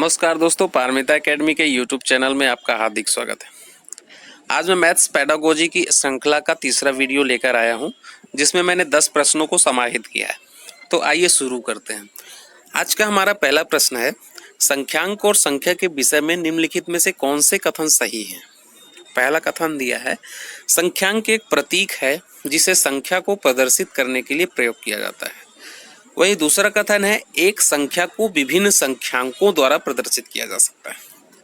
नमस्कार दोस्तों, पारमिता एकेडमी के यूट्यूब चैनल में आपका हार्दिक स्वागत है। आज मैं मैथ्स पेडागोजी की श्रृंखला का तीसरा वीडियो लेकर आया हूं, जिसमें मैंने 10 प्रश्नों को समाहित किया है। तो आइए शुरू करते हैं। आज का हमारा पहला प्रश्न है, संख्यांक और संख्या के विषय में निम्नलिखित में से कौन से कथन सही हैं। पहला कथन दिया है, संख्यांक एक प्रतीक है जिसे संख्या को प्रदर्शित करने के लिए प्रयोग किया जाता है। वही दूसरा कथन है, एक संख्या को विभिन्न संख्यांकों द्वारा प्रदर्शित किया जा सकता है।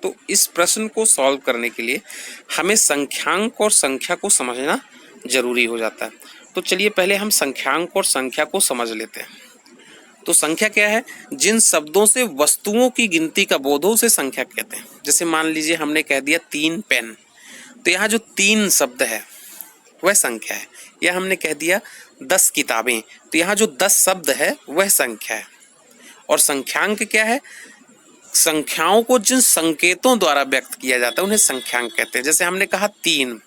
तो इस प्रश्न को सॉल्व करने के लिए हमें संख्यांक और संख्या को समझना जरूरी हो जाता है। तो चलिए पहले हम संख्यांक और संख्या को समझ लेते हैं। तो संख्या क्या है? जिन शब्दों से वस्तुओं की गिनती का बोध हो उसे संख्या कहते हैं। जैसे मान लीजिए हमने कह दिया 3 पेन, तो यहाँ जो 3 शब्द है वह संख्या है। या हमने कह दिया 10 किताबें, तो यहाँ जो 10 शब्द है वह संख्या है। और संख्यांक क्या है? संख्याओं को जिन संकेतों द्वारा व्यक्त किया जाता है उन्हें संख्यांक कहते हैं। जैसे हमने कहा 3,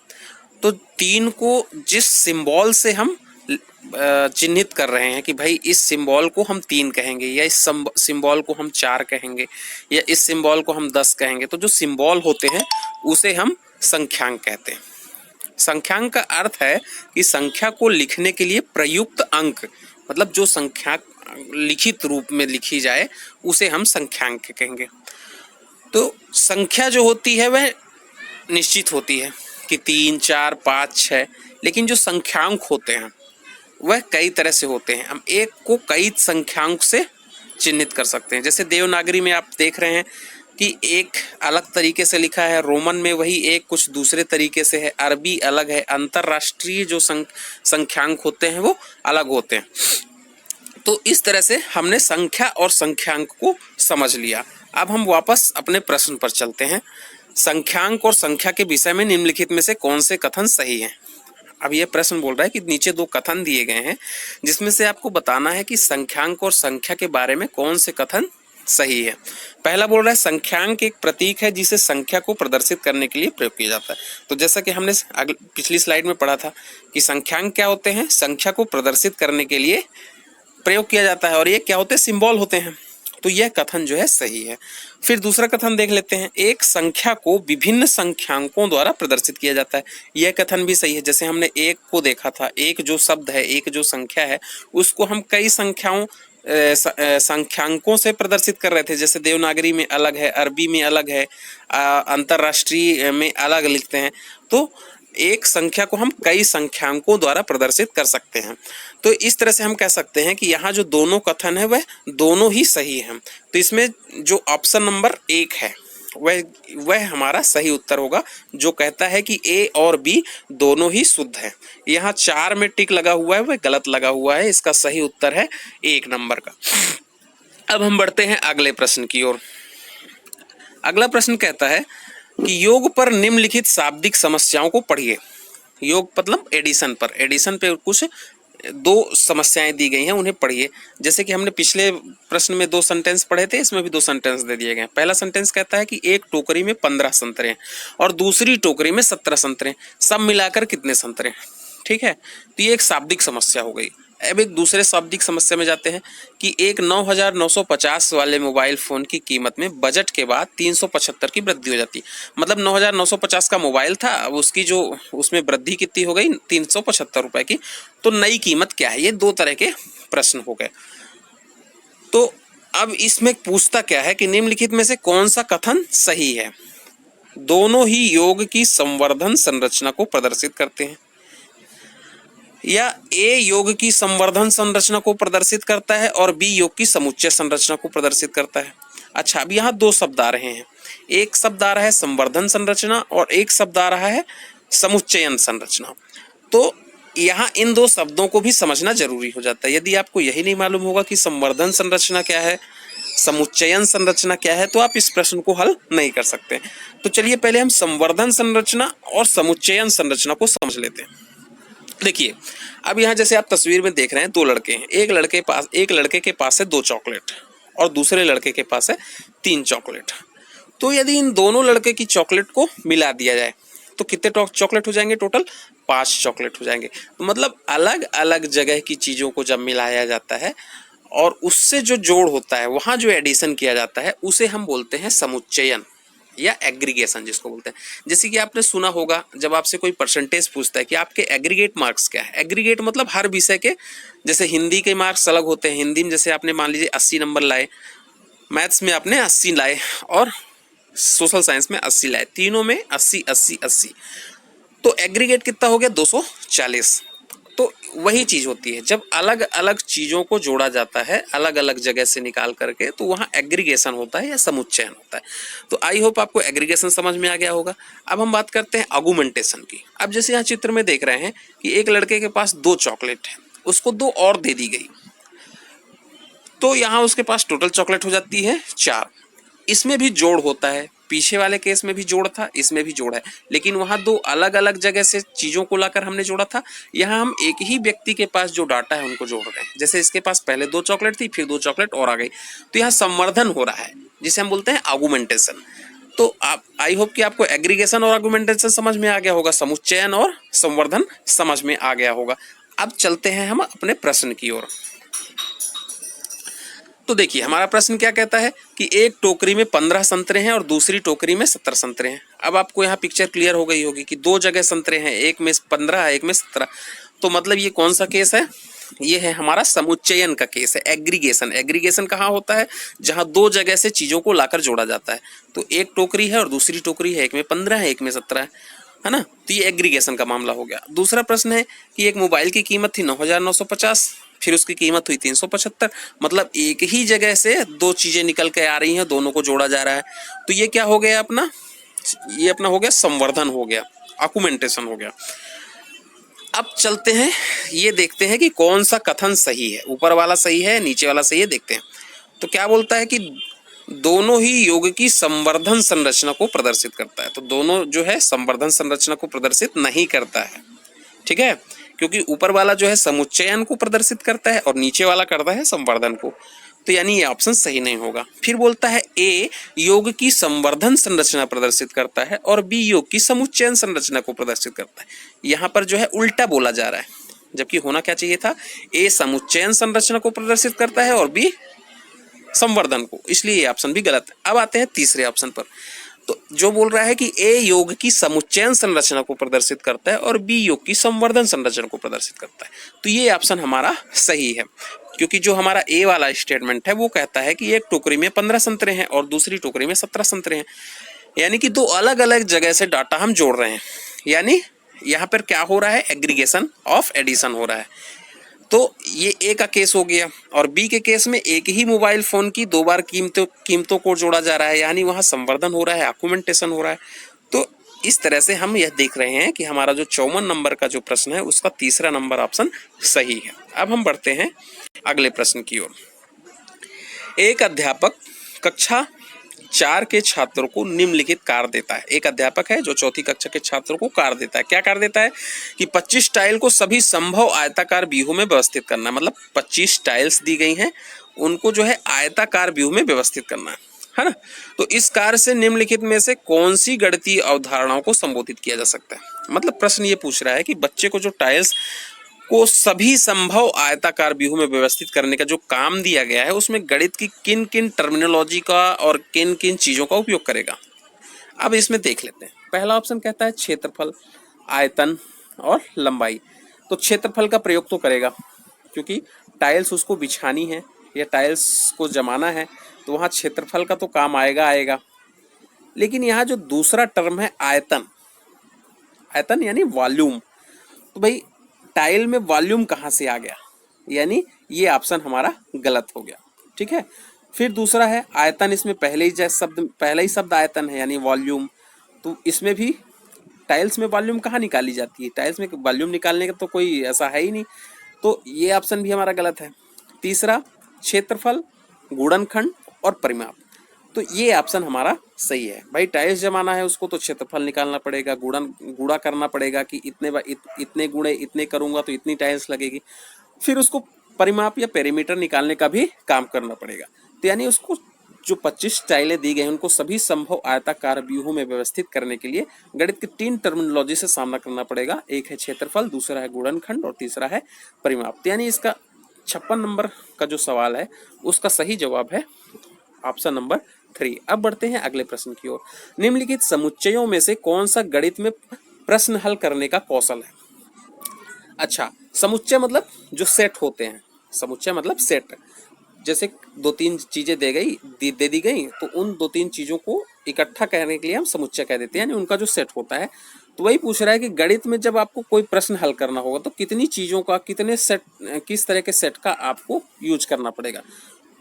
तो 3 को जिस सिंबल से हम चिन्हित कर रहे हैं कि भाई इस सिंबल को हम 3 कहेंगे, या इस सिंबल को हम 4 कहेंगे, या इस सिंबल को हम 10 कहेंगे, तो जो सिंबल होते हैं उसे हम संख्यांक कहते हैं। संख्यांक का अर्थ है कि संख्या को लिखने के लिए प्रयुक्त अंक, मतलब जो संख्या लिखित रूप में लिखी जाए उसे हम संख्यांक कहेंगे। तो संख्या जो होती है वह निश्चित होती है कि 3, 4, 5, 6, लेकिन जो संख्यांक होते हैं वह कई तरह से होते हैं। हम एक को कई संख्यांक से चिन्हित कर सकते हैं। जैसे देवनागरी में आप देख रहे हैं कि एक अलग तरीके से लिखा है, रोमन में वही एक कुछ दूसरे तरीके से है, अरबी अलग है, अंतरराष्ट्रीय जो संख्यांक होते हैं वो अलग होते हैं। तो इस तरह से हमने संख्या और संख्यांक को समझ लिया। अब हम वापस अपने प्रश्न पर चलते हैं। संख्यांक और संख्या के विषय में निम्नलिखित में से कौन से कथन सही हैं। अब यह प्रश्न बोल रहा है कि नीचे 2 कथन दिए गए हैं, जिसमें से आपको बताना है कि संख्यांक और संख्या के बारे में कौन से कथन सही है। पहला बोल रहा है, संख्यांक एक प्रतीक है जिसे संख्या को प्रदर्शित करने के लिए प्रयोग किया जाता है। तो जैसा कि हमने पिछली स्लाइड में पढ़ा था कि संख्यांक क्या होते हैं? संख्या को प्रदर्शित करने के लिए प्रयोग किया जाता है। और ये क्या होते हैं? सिंबल होते हैं। तो यह कथन जो है सही है। फिर दूसरा कथन देख लेते हैं, एक संख्या को विभिन्न संख्यांकों द्वारा प्रदर्शित किया जाता है। यह कथन भी सही है। जैसे हमने एक को देखा था, एक जो शब्द है, एक जो संख्या है, उसको हम कई संख्यांकों से प्रदर्शित कर रहे थे। जैसे देवनागरी में अलग है, अरबी में अलग है, अंतरराष्ट्रीय में अलग लिखते हैं। तो एक संख्या को हम कई संख्यांकों द्वारा प्रदर्शित कर सकते हैं। तो इस तरह से हम कह सकते हैं कि यहाँ जो दोनों कथन है वह दोनों ही सही हैं। तो इसमें जो ऑप्शन नंबर 1 है वह हमारा सही उत्तर होगा, जो कहता है कि ए और बी दोनों ही शुद्ध है। यहाँ 4 में टिक लगा हुआ है, वह गलत लगा हुआ है। इसका सही उत्तर है 1 नंबर का। अब हम बढ़ते हैं अगले प्रश्न की ओर। अगला प्रश्न कहता है कि योग पर निम्नलिखित शाब्दिक समस्याओं को पढ़िए। योग मतलब एडिशन पर। एडिशन पे कुछ 2 समस्याएं दी गई हैं, उन्हें पढ़िए। जैसे कि हमने पिछले प्रश्न में 2 सेंटेंस पढ़े थे, इसमें भी 2 सेंटेंस दे दिए गए हैं। पहला सेंटेंस कहता है कि एक टोकरी में 15 संतरे हैं और दूसरी टोकरी में 17 संतरे, सब मिलाकर कितने संतरे? ठीक है, तो ये एक शाब्दिक समस्या हो गई। अब एक दूसरे शाब्दिक समस्या में जाते हैं कि एक 9950 वाले मोबाइल फोन की कीमत में बजट के बाद 375 की वृद्धि हो जाती है। मतलब 9950 का मोबाइल था, अब उसकी जो उसमें वृद्धि कितनी हो गई? 375 रुपए की। तो नई कीमत क्या है? ये 2 तरह के प्रश्न हो गए। तो अब इसमें पूछता क्या है कि निम्नलिखित में से कौन सा कथन सही है। दोनों ही योग की संवर्धन संरचना को प्रदर्शित करते हैं, या ए योग की संवर्धन संरचना को प्रदर्शित करता है और बी योग की समुच्चय संरचना को प्रदर्शित करता है। अच्छा, अब यहाँ 2 शब्द आ रहे हैं। एक शब्द आ रहा है संवर्धन संरचना और एक शब्द आ रहा है समुच्चयन संरचना। तो यहाँ इन 2 शब्दों को भी समझना जरूरी हो जाता है। यदि आपको यही नहीं मालूम होगा कि संवर्धन संरचना क्या है, समुच्चयन संरचना क्या है, तो आप इस प्रश्न को हल नहीं कर सकते। तो चलिए पहले हम संवर्धन संरचना और समुच्चयन संरचना को समझ लेते हैं। देखिए, अब यहाँ जैसे आप तस्वीर में देख रहे हैं, 2 लड़के हैं। एक लड़के के पास है 2 चॉकलेट और दूसरे लड़के के पास है 3 चॉकलेट। तो यदि इन दोनों लड़के की चॉकलेट को मिला दिया जाए तो कितने चॉकलेट हो जाएंगे? टोटल 5 चॉकलेट हो जाएंगे। तो मतलब अलग अलग जगह की चीजों को जब मिलाया जाता है और उससे जो जोड़ होता है, वहां जो एडिशन किया जाता है, उसे हम बोलते हैं समुच्चयन या एग्रीगेशन जिसको बोलते हैं। जैसे कि आपने सुना होगा जब आपसे कोई परसेंटेज पूछता है कि आपके एग्रीगेट मार्क्स क्या है। एग्रीगेट मतलब हर विषय के, जैसे हिंदी के मार्क्स अलग होते हैं। हिंदी में जैसे आपने मान लीजिए 80 नंबर लाए, मैथ्स में आपने 80 लाए और सोशल साइंस में 80 लाए, तीनों में 80 80 80, तो एग्रीगेट कितना हो गया 240। तो वही चीज होती है, जब अलग अलग चीजों को जोड़ा जाता है अलग अलग जगह से निकाल करके, तो वहां एग्रीगेशन होता है या समुच्चयन होता है। तो आई होप आपको एग्रीगेशन समझ में आ गया होगा। अब हम बात करते हैं आगुमेंटेशन की। अब जैसे यहाँ चित्र में देख रहे हैं कि एक लड़के के पास 2 चॉकलेट है, उसको 2 और दे दी गई, तो यहाँ उसके पास टोटल चॉकलेट हो जाती है 4। इसमें भी जोड़ होता है, पीछे वाले केस में भी जोड़ था, इसमें भी जोड़ है, लेकिन वहां 2 अलग अलग जगह से चीजों को लाकर हमने जोड़ा था। यहाँ हम एक ही व्यक्ति के पास जो डाटा है उनको जोड़ रहे हैं। जैसे इसके पास पहले 2 चॉकलेट थी, फिर 2 चॉकलेट और आ गई, तो यहाँ संवर्धन हो रहा है जिसे हम बोलते हैं आगुमेंटेशन। तो आप आई होप कि आपको एग्रीगेशन और आगुमेंटेशन समझ में आ गया होगा, समुच्चयन और संवर्धन समझ में आ गया होगा। अब चलते हैं हम अपने प्रश्न की ओर। तो देखिए हमारा प्रश्न क्या कहता है कि एक टोकरी में 15 संतरे हैं और दूसरी टोकरी में 70 संतरे हैं। अब आपको यहाँ पिक्चर क्लियर हो गई होगी कि 2 जगह संतरे हैं, एक में 15 है, एक में 17। तो मतलब ये कौन सा केस है? ये है हमारा समुच्चयन का केस है, एग्रीगेशन। एग्रीगेशन कहाँ होता है? जहाँ 2 जगह से चीजों को लाकर जोड़ा जाता है। तो एक टोकरी है और दूसरी टोकरी है, एक में 15 है, एक में 17 है ना। तो ये एग्रीगेशन का मामला हो गया। दूसरा प्रश्न है कि एक मोबाइल की कीमत थी 9,950, फिर उसकी कीमत हुई 375। मतलब एक ही जगह से 2 चीजें निकल के आ रही हैं, दोनों को जोड़ा जा रहा है। तो ये क्या हो गया अपना? ये अपना हो गया संवर्धन, हो गया आगुमेंटेशन हो गया। अब चलते हैं, ये देखते हैं कि कौन सा कथन सही है, ऊपर वाला सही है नीचे वाला सही है, देखते हैं। तो क्या बोलता है कि दोनों ही योग की संवर्धन संरचना को प्रदर्शित करता है। तो दोनों जो है संवर्धन संरचना को प्रदर्शित नहीं करता है, ठीक है, क्योंकि ऊपर वाला जो है समुच्चयन को प्रदर्शित करता है और नीचे वाला करता है संवर्धन को। तो यानी ये ऑप्शन सही नहीं होगा। फिर बोलता है ए योग की संवर्धन संरचना प्रदर्शित करता है और बी योग की समुच्चयन संरचना को प्रदर्शित करता है। यहाँ पर जो है उल्टा बोला जा रहा है, जबकि होना क्या चाहिए था? ए समुच्चयन संरचना को प्रदर्शित करता है और बी संवर्धन को, इसलिए ये ऑप्शन भी गलत है। अब आते हैं तीसरे ऑप्शन पर। तो जो बोल रहा है कि ए योग की समुच्चयन संरचना को प्रदर्शित करता है और बी योग की संवर्धन संरचना को प्रदर्शित करता है, तो ये ऑप्शन हमारा सही है, क्योंकि जो हमारा ए वाला स्टेटमेंट है वो कहता है कि एक टोकरी में 15 संतरे हैं और दूसरी टोकरी में 17 संतरे हैं, यानी कि 2 अलग अलग जगह से डाटा हम जोड़ रहे हैं। यानी यहाँ पर क्या हो रहा है? एग्रीगेशन ऑफ एडिशन हो रहा है। तो ये ए का केस हो गया। और बी के केस में एक ही मोबाइल फोन की 2 बार कीमतों को जोड़ा जा रहा है, यानी वहां संवर्धन हो रहा है, आगुमेंटेशन हो रहा है। तो इस तरह से हम यह देख रहे हैं कि हमारा जो 54 नंबर का जो प्रश्न है उसका तीसरा नंबर ऑप्शन सही है। अब हम बढ़ते हैं अगले प्रश्न की ओर। एक अध्यापक कक्षा 4 के छात्रों को निम्नलिखित कार्य देता है। एक अध्यापक है जो 4ठी कक्षा के छात्रों को कार्य देता है। क्या कार्य देता है? कि 25 टाइल को सभी संभव आयताकार व्यूह में व्यवस्थित करना है। मतलब 25 टाइल्स दी गई हैं, उनको जो है आयताकार व्यूह में व्यवस्थित करना है ना। तो इस कार्य से निम्नलिखित में से कौन सी गणितीय अवधारणाओं को संबोधित किया जा सकता है? मतलब प्रश्न ये पूछ रहा है कि बच्चे को जो टाइल्स को सभी संभव आयताकार व्यूह में व्यवस्थित करने का जो काम दिया गया है, उसमें गणित की किन किन टर्मिनोलॉजी का और किन किन चीजों का उपयोग करेगा। अब इसमें देख लेते हैं। पहला ऑप्शन कहता है क्षेत्रफल, आयतन और लंबाई। तो क्षेत्रफल का प्रयोग तो करेगा, क्योंकि टाइल्स उसको बिछानी है या टाइल्स को जमाना है, तो वहाँ क्षेत्रफल का तो काम आएगा। लेकिन यहाँ जो दूसरा टर्म है आयतन, आयतन यानी वॉल्यूम, तो भाई टाइल में वॉल्यूम कहाँ से आ गया? यानी ये ऑप्शन हमारा गलत हो गया, ठीक है। फिर दूसरा है आयतन, इसमें पहला ही शब्द आयतन है यानी वॉल्यूम, तो इसमें भी टाइल्स में वॉल्यूम कहाँ निकाली जाती है? टाइल्स में वॉल्यूम निकालने का तो कोई ऐसा है ही नहीं, तो ये ऑप्शन भी हमारा गलत है। तीसरा क्षेत्रफल, गुणनखंड और परिमाप, तो ये ऑप्शन हमारा सही है। भाई टाइल्स जमाना है उसको तो क्षेत्रफल निकालना पड़ेगा, गुणा करना पड़ेगा कि इतने गुणे इतने करूंगा तो इतनी टाइल्स लगेगी, फिर उसको परिमाप या पेरीमीटर निकालने का भी काम करना पड़ेगा। तो यानी उसको जो 25 टाइलें दी गई उनको सभी संभव आयताकार व्यूहों में व्यवस्थित करने के लिए गणित की 3 टर्मिनोलॉजी से सामना करना पड़ेगा। एक है क्षेत्रफल, दूसरा है गुणनखंड और तीसरा है परिमाप। यानी इसका 56 नंबर का जो सवाल है उसका सही जवाब है ऑप्शन नंबर 3। अब बढ़ते हैं अगले प्रश्न की ओर। निम्नलिखित समुच्चयों में से कौन सा गणित में प्रश्न हल करने का कौशल है? अच्छा, समुच्चय मतलब जो सेट होते हैं, समुच्चय मतलब सेट। जैसे दो तीन चीजें दे दी गई तो उन दो तीन चीजों को इकट्ठा कहने के लिए हम समुच्चय कह देते हैं, यानी उनका जो सेट होता है। तो वही पूछ रहा है कि गणित में जब आपको कोई प्रश्न हल करना होगा तो कितनी चीजों का, कितने सेट, किस तरह के सेट का आपको यूज करना पड़ेगा।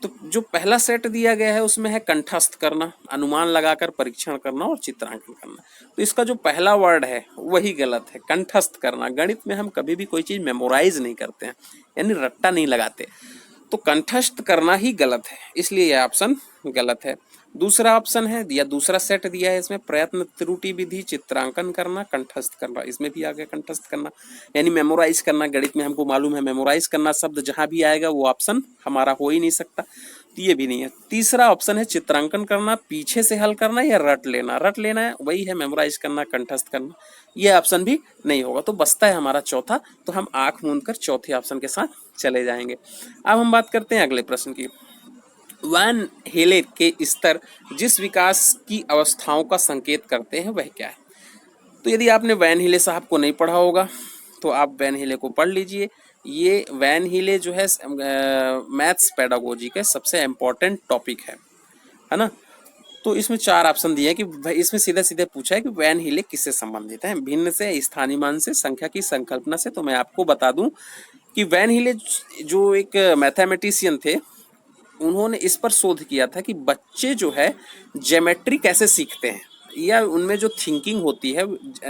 तो जो पहला सेट दिया गया है उसमें है कंठस्थ करना, अनुमान लगाकर परीक्षण करना और चित्रांकन करना। तो इसका जो पहला वर्ड है वही गलत है, कंठस्थ करना। गणित में हम कभी भी कोई चीज मेमोराइज नहीं करते हैं, यानी रट्टा नहीं लगाते। तो कंठस्थ करना ही गलत है, इसलिए यह ऑप्शन गलत है। दूसरा ऑप्शन है या दूसरा सेट दिया है इसमें प्रयत्न, त्रुटि विधि, चित्रांकन करना, कंठस्थ करना। इसमें भी आ गया कंठस्थ करना, यानी मेमोराइज करना। गणित में हमको मालूम है मेमोराइज करना शब्द जहां भी आएगा वो ऑप्शन हमारा हो ही नहीं सकता, तो ये भी नहीं है। तीसरा ऑप्शन है चित्रांकन करना, पीछे से हल करना या रट लेना। रट लेना है वही है मेमोराइज करना, कंठस्थ करना, ये ऑप्शन भी नहीं होगा। तो बचता है हमारा चौथा, तो हम आंख मूंद कर चौथे ऑप्शन के साथ चले जाएंगे। अब हम बात करते हैं अगले प्रश्न की। वैन हेले के स्तर जिस विकास की अवस्थाओं का संकेत करते हैं वह क्या है? तो यदि आपने वैन हिले साहब को नहीं पढ़ा होगा तो आप वैन हिले को पढ़ लीजिए। ये वैन हिले जो है मैथ्स पेडागोजी का सबसे इम्पोर्टेंट टॉपिक है ना। तो इसमें 4 ऑप्शन दिए हैं कि इसमें सीधे सीधे पूछा है कि वैन हिले किससे संबंधित है, भिन्न से, स्थानीय मान से, संख्या की संकल्पना से। तो मैं आपको बता दूं कि वैन हिले जो एक मैथमेटिशियन थे, उन्होंने इस पर शोध किया था कि बच्चे जो है ज्योमेट्री कैसे सीखते हैं, या उनमें जो थिंकिंग होती है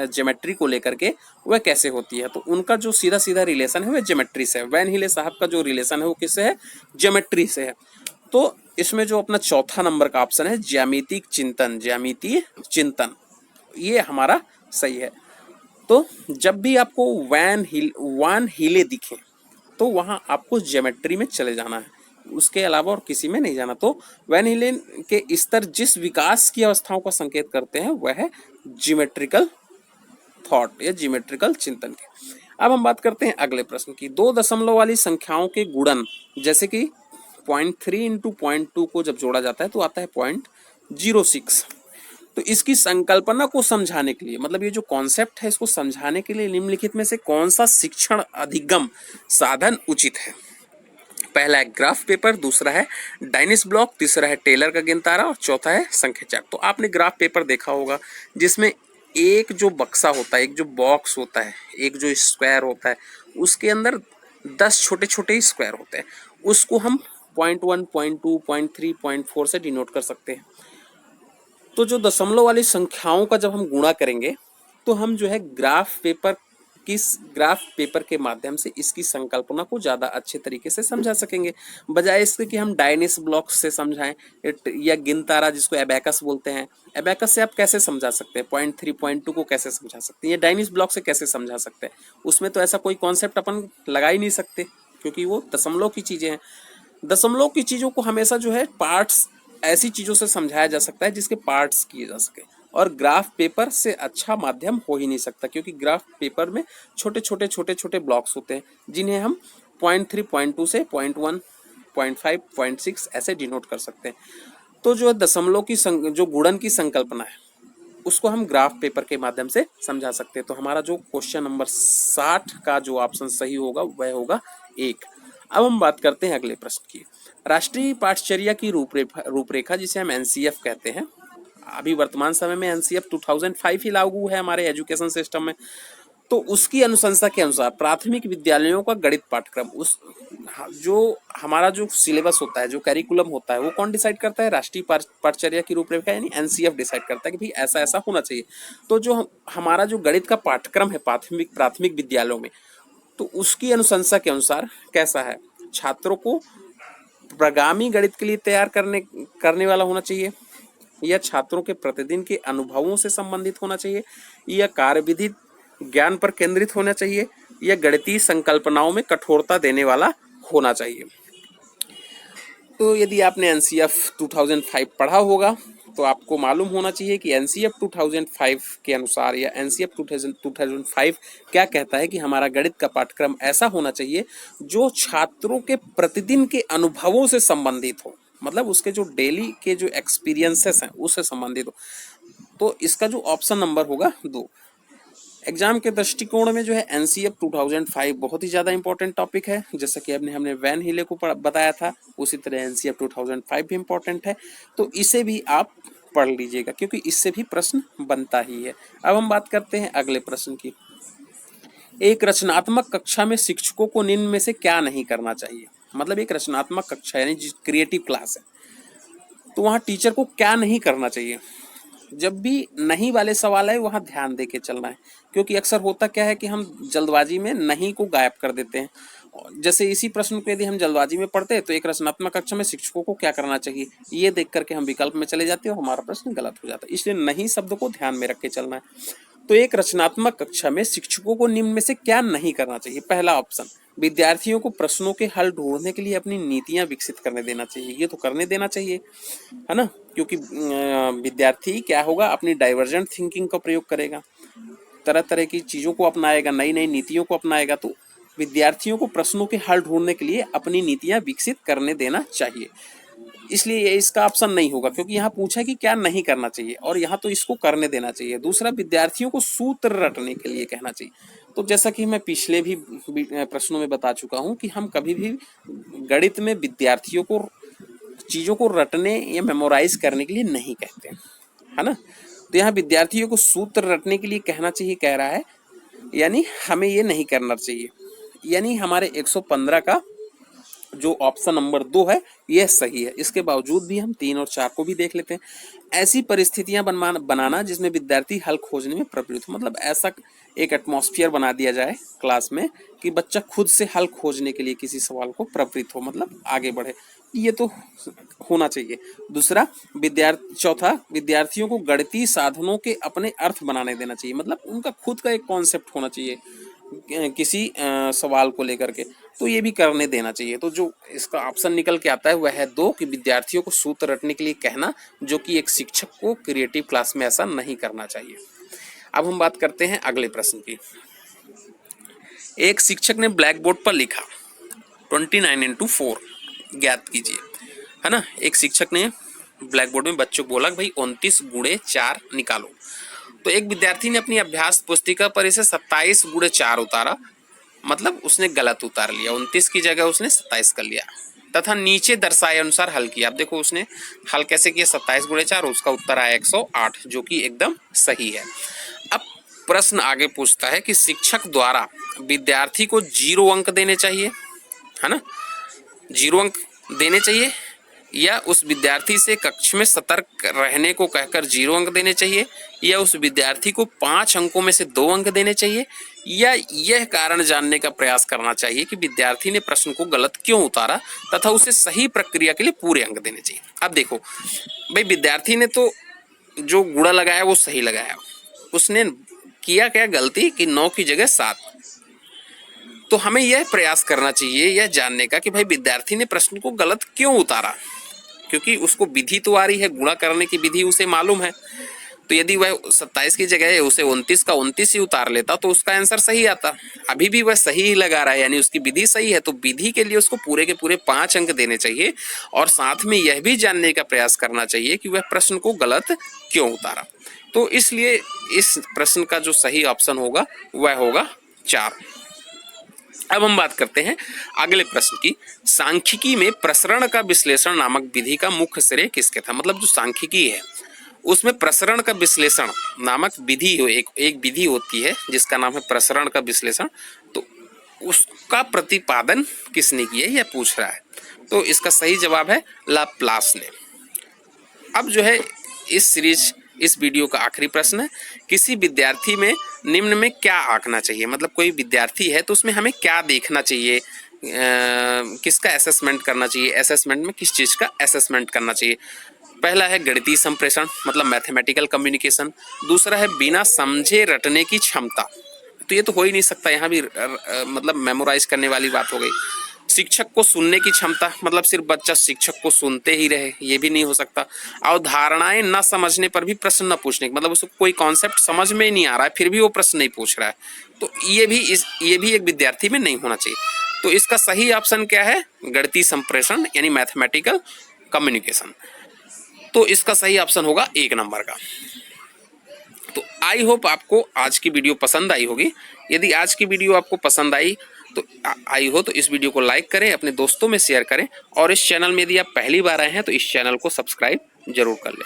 ज्योमेट्री को लेकर के वह कैसे होती है। तो उनका जो सीधा सीधा रिलेशन है वह ज्योमेट्री से है। वैन हिले साहब का जो रिलेशन है वो किससे है? ज्योमेट्री से है। तो इसमें जो अपना चौथा नंबर का ऑप्शन है ज्यामितीय चिंतन, ज्यामितीय चिंतन, ये हमारा सही है। तो जब भी आपको वैन हिले दिखे तो वहां आपको ज्योमेट्री में चले जाना है, उसके अलावा और किसी में नहीं जाना। तो वैन हिले के स्तर जिस विकास की अवस्थाओं का संकेत करते हैं वह है ज्योमेट्रिकल थॉट या ज्योमेट्रिकल चिंतन के। अब हम बात करते हैं अगले प्रश्न की। 2 दशमलव वाली संख्याओं के गुणन, जैसे कि 0.3 इंटू 0.2 को जब जोड़ा जाता है तो आता है 0.06। तो इसकी संकल्पना को समझाने के लिए, मतलब ये जो कॉन्सेप्ट है इसको समझाने के लिए निम्नलिखित में से कौन सा शिक्षण अधिगम साधन उचित है? पहला है ग्राफ पेपर, दूसरा है डायनिस ब्लॉक, तीसरा है टेलर का गिनतारा और चौथा है संख्या चार्ट। तो आपने ग्राफ पेपर देखा होगा जिसमें एक जो बक्सा होता है, एक जो बॉक्स होता है, एक जो स्क्वायर होता है, उसके अंदर 10 छोटे छोटे स्क्वायर होते हैं। उसको हम 0.1, 0.2, 0.3, 0.4 से डिनोट कर सकते हैं। तो जो दशमलव वाली संख्याओं का जब हम गुणा करेंगे तो हम जो है ग्राफ पेपर के माध्यम से इसकी संकल्पना को ज़्यादा अच्छे तरीके से समझा सकेंगे, बजाय इसके कि हम डायनिस ब्लॉक से समझाएं या गिनतारा जिसको एबैकस बोलते हैं। एबैकस से आप कैसे समझा सकते हैं? 0.3, 0.2 को कैसे समझा सकते हैं? या डायनिस ब्लॉक से कैसे समझा सकते हैं? उसमें तो ऐसा कोई कॉन्सेप्ट अपन लगा ही नहीं सकते, क्योंकि वो दशमलव की चीज़ें हैं। दशमलव की चीज़ों को हमेशा जो है पार्ट्स, ऐसी चीज़ों से समझाया जा सकता है जिसके पार्ट्स किए जा सके, और ग्राफ पेपर से अच्छा माध्यम हो ही नहीं सकता, क्योंकि ग्राफ पेपर में छोटे छोटे ब्लॉक्स होते हैं जिन्हें हम 0.3, 0.2 से 0.1, 0.5, 0.6 ऐसे डिनोट कर सकते हैं। तो जो दशमलव की जो गुणन की संकल्पना है उसको हम ग्राफ पेपर के माध्यम से समझा सकते हैं। तो हमारा जो क्वेश्चन नंबर 60 का जो ऑप्शन सही होगा वह होगा 1। अब हम बात करते हैं अगले प्रश्न की। राष्ट्रीय पाठचर्या की रूपरेखा जिसे हम एनसीएफ कहते हैं, अभी वर्तमान समय में एनसीएफ 2005 ही लागू है हमारे एजुकेशन सिस्टम में। तो उसकी अनुशंसा के अनुसार प्राथमिक विद्यालयों का गणित पाठ्यक्रम, उस जो हमारा जो सिलेबस होता है, जो कैरिकुलम होता है, वो कौन डिसाइड करता है? राष्ट्रीय पाठचर्या की रूपरेखा यानी एनसीएफ डिसाइड करता है कि भाई ऐसा ऐसा होना चाहिए। तो जो हमारा जो गणित का पाठ्यक्रम है प्राथमिक विद्यालयों में, तो उसकी अनुशंसा के अनुसार कैसा है? छात्रों को प्रगामी गणित के लिए तैयार करने वाला होना चाहिए, या छात्रों के प्रतिदिन के अनुभवों से संबंधित होना चाहिए, या कार्यविधि ज्ञान पर केंद्रित होना चाहिए, या गणितीय संकल्पनाओं में कठोरता देने वाला होना चाहिए। तो यदि आपने एनसीएफ 2005 पढ़ा होगा तो आपको मालूम होना चाहिए कि एनसीएफ 2005 के अनुसार या एनसीएफ 2005 क्या कहता है कि हमारा गणित का पाठ्यक्रम ऐसा होना चाहिए जो छात्रों के प्रतिदिन के अनुभवों से संबंधित हो, मतलब उसके जो डेली के जो एक्सपीरियंसेस हैं उससे संबंधित हो। तो इसका जो ऑप्शन नंबर होगा 2। एग्जाम के दृष्टिकोण में जो है एनसीएफ 2005 बहुत ही ज़्यादा इंपॉर्टेंट टॉपिक है, जैसा कि हमने वैन हीले को बताया था, उसी तरह एनसीएफ 2005 भी इंपॉर्टेंट है। तो इसे भी आप पढ़ लीजिएगा क्योंकि इससे भी प्रश्न बनता ही है। अब हम बात करते हैं अगले प्रश्न की। एक रचनात्मक कक्षा में शिक्षकों को निम्न में से क्या नहीं करना चाहिए। मतलब एक रचनात्मक कक्षा यानी क्रिएटिव क्लास है, तो वहाँ टीचर को क्या नहीं करना चाहिए। जब भी नहीं वाले सवाल है वहाँ ध्यान दे के चलना है, क्योंकि अक्सर होता क्या है कि हम जल्दबाजी में नहीं को गायब कर देते हैं। जैसे इसी प्रश्न को यदि हम जल्दबाजी में पढ़ते हैं तो एक रचनात्मक कक्षा में शिक्षकों को क्या करना चाहिए ये देख करके हम विकल्प में चले जाते हैं और हमारा प्रश्न गलत हो जाता है। इसलिए नहीं शब्द को ध्यान में रख के चलना है। तो एक रचनात्मक कक्षा में शिक्षकों को निम्न में से क्या नहीं करना चाहिए। पहला ऑप्शन, विद्यार्थियों को प्रश्नों के हल ढूंढने के लिए अपनी नीतियां विकसित करने देना चाहिए। ये तो करने देना चाहिए, है ना, क्योंकि विद्यार्थी क्या होगा, अपनी डाइवर्जेंट थिंकिंग का प्रयोग करेगा, तरह तरह की चीज़ों को अपनाएगा, नई नई नीतियों को अपनाएगा। तो विद्यार्थियों को प्रश्नों के हल ढूंढने के लिए अपनी नीतियां विकसित करने देना चाहिए। इसलिए ये इसका ऑप्शन नहीं होगा, क्योंकि यहाँ पूछा कि क्या नहीं करना चाहिए और यहाँ तो इसको करने देना चाहिए। दूसरा, विद्यार्थियों को सूत्र रटने के लिए कहना चाहिए। तो जैसा कि मैं पिछले भी प्रश्नों में बता चुका हूँ कि हम कभी भी गणित में विद्यार्थियों को चीज़ों को रटने या मेमोराइज करने के लिए नहीं कहते, है ना। तो यहाँ विद्यार्थियों को सूत्र रटने के लिए कहना चाहिए कह रहा है, यानी हमें ये नहीं करना चाहिए। यानी हमारे 115 का जो ऑप्शन नंबर 2 है यह सही है। इसके बावजूद भी हम 3 और 4 को भी देख लेते हैं। ऐसी परिस्थितियां बनाना जिसमें विद्यार्थी हल खोजने में प्रवृत्त हो, मतलब ऐसा एक एटमॉस्फेयर बना दिया जाए क्लास में कि बच्चा खुद से हल खोजने के लिए किसी सवाल को प्रवृत्त हो, मतलब आगे बढ़े, ये तो होना चाहिए। दूसरा, चौथा, विद्यार्थियों को गणितीय साधनों के अपने अर्थ बनाने देना चाहिए, मतलब उनका खुद का एक कॉन्सेप्ट होना चाहिए किसी सवाल को लेकर के, तो ये भी करने देना चाहिए। तो जो इसका ऑप्शन निकल के आता है वह है 2 कि विद्यार्थियों को सूत्र रटने के लिए कहना, जो कि एक शिक्षक को क्रिएटिव क्लास में ऐसा नहीं करना चाहिए। अब हम बात करते हैं अगले प्रश्न की। एक शिक्षक ने ब्लैक बोर्ड पर लिखा 29x4 ज्ञात कीजिए, है ना। एक शिक्षक ने ब्लैक बोर्ड में बच्चों को बोला भाई 29 गुणे 4 निकालो। तो एक विद्यार्थी ने अपनी अभ्यास पुस्तिका पर इसे 27 गुणे 4 उतारा, मतलब उसने गलत उतार लिया, 29 की जगह उसने 27 कर लिया, तथा नीचे दर्शाए अनुसार हल किया। अब देखो उसने हल कैसे किया, 27 गुणे 4, उसका उत्तर आया 108, जो कि एकदम सही है। अब प्रश्न आगे पूछता है कि शिक्षक द्वारा विद्यार्थी को 0 अंक देने चाहिए, है ना, 0 अंक देने चाहिए, या उस विद्यार्थी से कक्षा में सतर्क रहने को कहकर 0 अंक देने चाहिए, या उस विद्यार्थी को 5 अंकों में से 2 अंक देने चाहिए, या यह कारण जानने का प्रयास करना चाहिए कि विद्यार्थी ने प्रश्न को गलत क्यों उतारा तथा उसे सही प्रक्रिया के लिए पूरे अंक देने चाहिए। अब देखो भाई, विद्यार्थी ने तो जो गुणा लगाया वो सही लगाया, उसने किया क्या गलती कि 9 की जगह 7। तो हमें यह प्रयास करना चाहिए यह जानने का कि भाई विद्यार्थी ने प्रश्न को गलत क्यों उतारा, क्योंकि उसको विधि तो आ रही है, गुणा करने की विधि उसे मालूम है। तो यदि वह 27 की जगह उसे 29 का 29 ही उतार लेता तो उसका आंसर सही आता। अभी भी वह सही ही लगा रहा है, यानी उसकी विधि सही है, तो विधि के लिए उसको पूरे के पूरे 5 अंक देने चाहिए, और साथ में यह भी जानने का प्रयास करना चाहिए कि वह प्रश्न को गलत क्यों उतारा। तो इसलिए इस प्रश्न का जो सही ऑप्शन होगा वह होगा 4। अब हम बात करते हैं अगले प्रश्न की। सांख्यिकी में प्रसरण का विश्लेषण नामक विधि का मुख्य श्रेय किसके था। मतलब जो सांख्यिकी है उसमें प्रसरण का विश्लेषण नामक विधि एक विधि होती है जिसका नाम है प्रसरण का विश्लेषण, तो उसका प्रतिपादन किसने किया यह पूछ रहा है। तो इसका सही जवाब है लाप्लास ने। अब जो है इस वीडियो का आखिरी प्रश्न है, किसी विद्यार्थी में निम्न में क्या आंकना चाहिए। मतलब कोई विद्यार्थी है तो उसमें हमें क्या देखना चाहिए, किसका असेसमेंट करना चाहिए, असेसमेंट में किस चीज़ का असेसमेंट करना चाहिए। पहला है गणितीय संप्रेषण, मतलब मैथमेटिकल कम्युनिकेशन। दूसरा है बिना समझे रटने की क्षमता, तो ये तो हो ही नहीं सकता, यहाँ भी मतलब मेमोराइज करने वाली बात हो गई। शिक्षक को सुनने की क्षमता, मतलब सिर्फ बच्चा शिक्षक को सुनते ही रहे, ये भी नहीं हो सकता। अवधारणाएं न समझने पर भी प्रश्न न पूछने, मतलब उसको कोई कॉन्सेप्ट समझ में ही नहीं आ रहा है फिर भी वो प्रश्न नहीं पूछ रहा है, तो ये भी एक विद्यार्थी में नहीं होना चाहिए। तो इसका सही ऑप्शन क्या है? गणितीय संप्रेषण यानी मैथमेटिकल कम्युनिकेशन। तो इसका सही ऑप्शन होगा 1 नंबर का। तो आई होप आपको आज की वीडियो पसंद आई होगी। यदि आज की वीडियो आपको पसंद आई तो आई हो तो इस वीडियो को लाइक करें, अपने दोस्तों में शेयर करें, और इस चैनल में यदि आप पहली बार आए हैं तो इस चैनल को सब्सक्राइब जरूर कर लें।